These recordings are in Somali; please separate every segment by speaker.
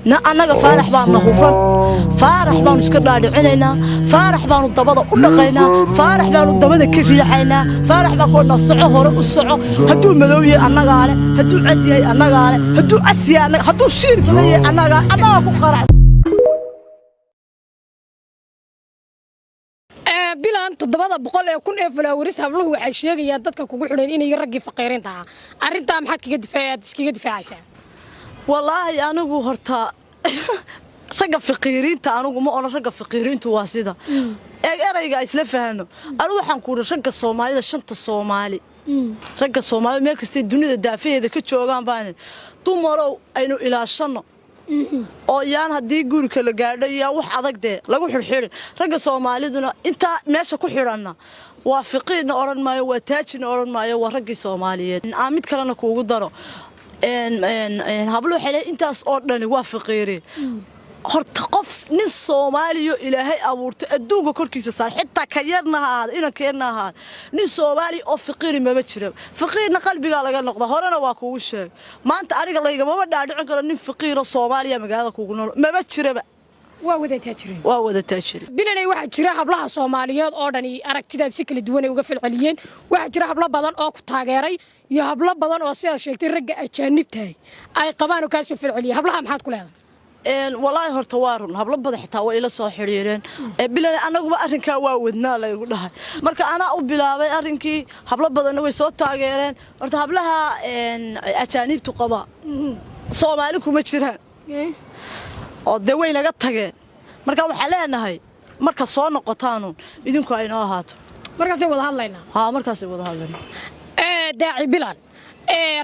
Speaker 1: annaga faarax baan nahufan faarax baan iska dhaadhicinayna faarax baan dabada u dhaqaynaa faarax baan dabada ka riixaynaa faarax baan ku nasaco hore u soco haduu madow yahay annaga ale haduu cad yahay annaga ale haduu asiya annaga haduu shiir badan yahay annaga ku qarac
Speaker 2: bilan 700,000 ee falaawaris habluhu waxay sheegayaan dadka kugu xidhan inay ragii faqiirin tahay arinta maxaad iskaga difaacaysaa
Speaker 1: والله أنا هرتا رجع فقيرين تانو ما أنا رجع فقيرين تواسيدا أنا جالس لفهنه أنا وحنقول رجع الصومالي ده الشنطة الصومالي رجع الصومالي ما كستي الدنيا الدافئة ده كتشوغان بانه تومرو إنه إلى الشنة أو يعني هدي يقول كل جارد يا وحدك ده لا قول حرحير رجع الصومالي ده أنت ماشي كل حرنا وافقين أورن ما يوتاجن أورن ما يورجع الصوماليين عميد كلامنا كوجو دارو إن هبلو حلا أنت أصلا وافقيري هرت قفص نص صومالي إلهي أبورت أدوق كل كيس صار حتى كيرنا هذا إنا كيرنا هذا نص صومالي أو فقيري ما بتشرب فقيرنا قلبي قال لك نقطة هرنا واكوش ما أنت أريك الله يجمع ما بدي أدعك إن فقير الصومالي ما قاعد كوجنا ما بتشرب وهذا تأشير
Speaker 2: بيننا واحد شراء بلها صوماليات أردني أركتدا سكل دواني وقفل عليين واحد شراء بلا بدن أو كتاجري يا بلا بدن أو سيا شيء ترجع أجانبتها أي قبانو كاسو في العليا هبلها محط كلها
Speaker 1: والله هرتوارن هبلا بدن حتى وإلى صاحرين بيننا أنا قبل أرنكا واودنا لا يقولها مرك أنا أو بلا أرنكي هبلا بدن ويصوت تاجرين ورت هبلها أجانب تقبا صومالكم مشرها oo daweyn laga tageen marka waxa leenahay marka soo noqotaano idinku ay noo ahaato
Speaker 2: markaas wada hadlaynaa
Speaker 1: markaas wada hadlaynaa
Speaker 2: daaci bilan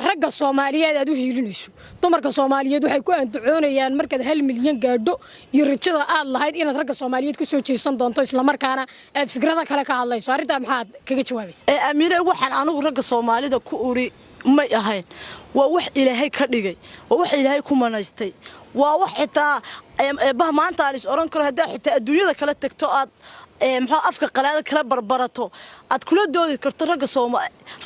Speaker 2: ragga Soomaaliyeed aad u hiilinayso dumarka Soomaaliyeed waxay ku antacoonayaan markaad 1 milyan gaadho iyo rajada aad lahayd inaad ragga Soomaaliyeed ku soo jeesan doonto isla markaana aad fikrada kale ka hadlayso arinta maxaad kaga jawaabaysaa
Speaker 1: amiire waxaan anigu ragga Soomaalida ku uri ma ahayn waa wax Ilaahay ka dhigay waa wax Ilaahay ku manaystay waa xitaa bah maanta aan is oran karo hadaa xitaa adduunyada kala tagto aad maxaa afka qalaad kala barbarato aad kula doodi karto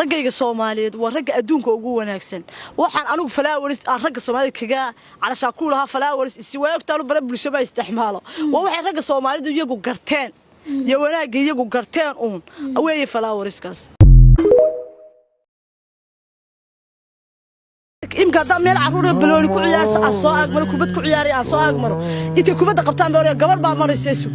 Speaker 1: ragayga Soomaaliyeed waa rag adduunka ugu wanaagsan waxaan anigu falaawaris aan ragga Soomaaliyeed kaga calasha ku lahaa falaawaris si way ogtaano bara bulshada isticmaalo waa waxay ragga Soomaaliyeed iyagu garteen iyo wanaag iyagu garteen weeye falaawariskaas إمك هذا ميل عفوري بلوني كعيار سأصاق مرو كبد كعياري أصاق مرو أنت كبد قبطان بوري قبل بعمر يسيسو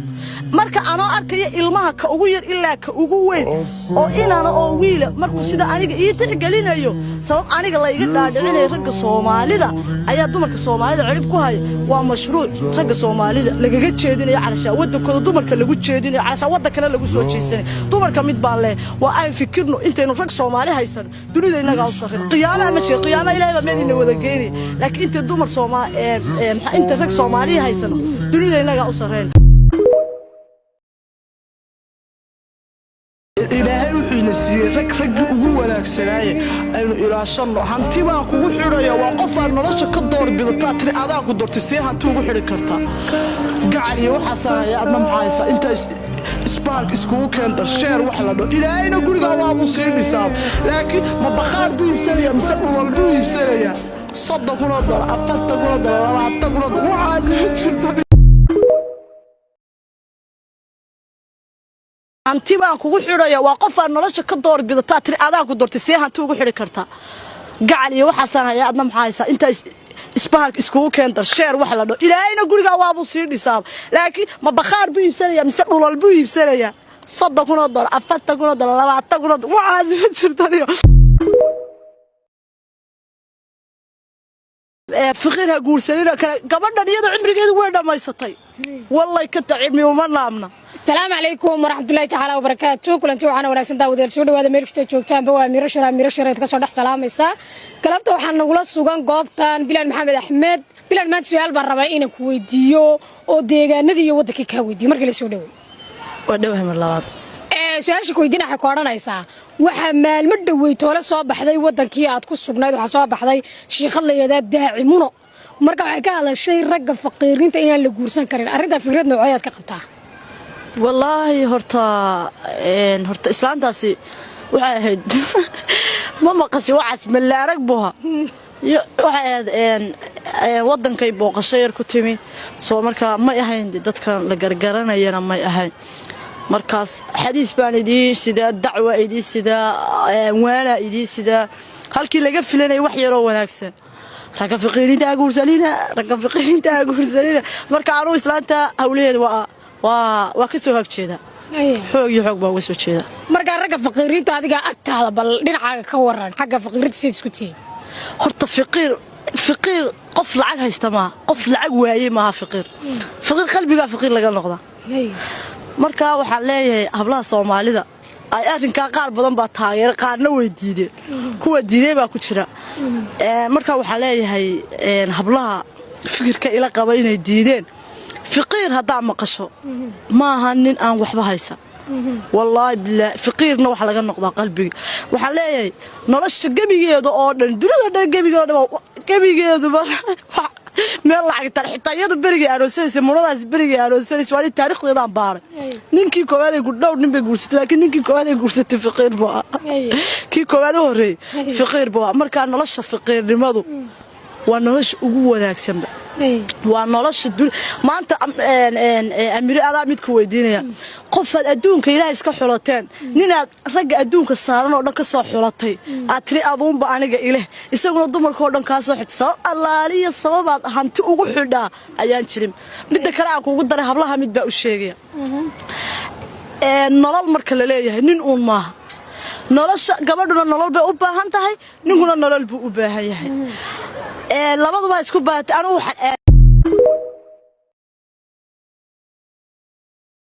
Speaker 1: مرك أنا أركي إلمها كأوير إلا كأوين أو إن أنا أويل مركو سيدا أنيق يتحقلين أيو سواء أنيق الله يقدر دعيني رق الصومالي ده أيا دومك الصومالي ده عربكو هاي ومشروع رق الصومالي ده لقيت شيديني على شاودك كذا دومك اللي قلت شيديني على شاودك اللي قلت سوتشي السنة دومك ميت بالله وأنا فكرنا أنت إنه رق الصومالي هيسن دوني ده إنك أوصفه قيامة ماشي قيامة إلهي مدينة وذا جيري لكن أنت دومر أنت رك صومالي هايسنا دنيا إنك أوصرين إلهي وحنسي رك وجوه لك سنايا إنه إلى الشر هنتي ما كوجو حرية وقفر نرش كدور بضطات أذا قدرت تسيها توجو حركرتها قاعد يوحصا يا أدنى معايسة أنت سبارك اسكو كان الشير وحلا إلهي نقول قوا مصير نساب لكن ما بخار بيم سنيا مسؤول والبيم سنيا صدقوا نضر أفتقوا نضر أعتقوا نضر وعازم جدا أنتي ما كوجو حرية وقفر نرش كدور بضطات أذا قدرت تسيها توجو حركرتها قاعد يوحصا يا أدنى معايسة أنت سبارك اسكو كان الشير وحلا إلهي نقول قوا مصير نساب لكن ما بخار بيم سنيا مسؤول والبيم سنيا صدقوا نضر أفتقوا نضر أعتقوا نضر وعازم جدا فقيرها قول سنين قبلنا نيدا عمري قيد وين ما يستطيع والله كنت علمي وما نامنا
Speaker 2: السلام عليكم ورحمة الله تعالى وبركاته كل أنتوا وحنا وناسين داود السود وهذا ميركستي جوكتان بوا ميرشرة يتكسر دح سلام إسا كلامته وحنا نقول السوقان قابتان بلال محمد أحمد بلال ما تسأل بربعين كويديو أو ديجا ندي يودك كويديو مركل السودوي
Speaker 1: ودوهم الله
Speaker 2: سؤال كويدينا حكورنا إسا وحمال مدوي تولا صاب حذي ودك يا تكسر بناي وحصاب حذي شيخ الله يدا داعي منو مركب حكى شيء رجع فقيرين تينا اللي جورسان كرين أريد فكرة نوعيات كقبتها
Speaker 1: والله هرتا إسلام داسي واحد ما قصي وعس من اللي ركبوها waxay wadankay booqasho yar ku timi soo markaa ma ahayn dadkan la gargaranayana ma ahayn markaas xadiis baan idii sida dacwa idii sida waana idii sida halkii laga filanay wax yar oo wanaagsan raga fiqirinta guursalina marka aanu islaanta hawleed waa ka soo hagjeeda xoog baa uga soo jeeda
Speaker 2: marka raga fiqirinta adiga agtaada bal dhinacaaga ka waran xagga fiqirinta sidii isku tii
Speaker 1: horta fiqiir qof lacag haysta ma qof lacag waayay ma fiqiir qalbiga fiqiir laga noqda marka waxaan leeyahay hablaha Soomaalida ay arrinka qaar badan baa taageer qaarna way diideen kuwa diiday baa ku jira marka waxaan leeyahay hablaha fikirka ila qaba inay diideen fiqiir hadaa maqasho ma aha nin aan waxba haysan wallahi billah fiqiirna wax laga noqdaa qalbiga waxaan leeyahay nolosha gabigeeda oo dhan dunida dhan gabigeeduba meel lacag tarxitayadu bariga aroosaysa muradaas bariga aroosaysa wali taariikhdeedaan baaray ninkii koowaad ay gudhow nin bay guursatay laakiin ninkii koowaad ay guursatay fiqiir baa kii koowaad horeey fiqiir baa marka nolosha fiqiirnimadu waa nolosha ugu wanaagsan waa nolosha maanta amiri adaa mid ku weydiinaya qofaad adduunka ilaahay iska xulateen ninaad ragga adduunka saaran oo dhan ka soo xulatay aad tiri aduunba aniga ileh isaguna dumarka oo dhan ka soo xigta sabab allaaliya sababaad hanti ugu xidhaa ayaan jirin midda kale aan kuugu daray hablaha mid baa u sheegaya nolol marka la leeyahay nin uun maaha nolosha gabadhuna nolol bay u baahan tahay ninkuna nolol buu u baahan yahay labaduba isku baahatay anigu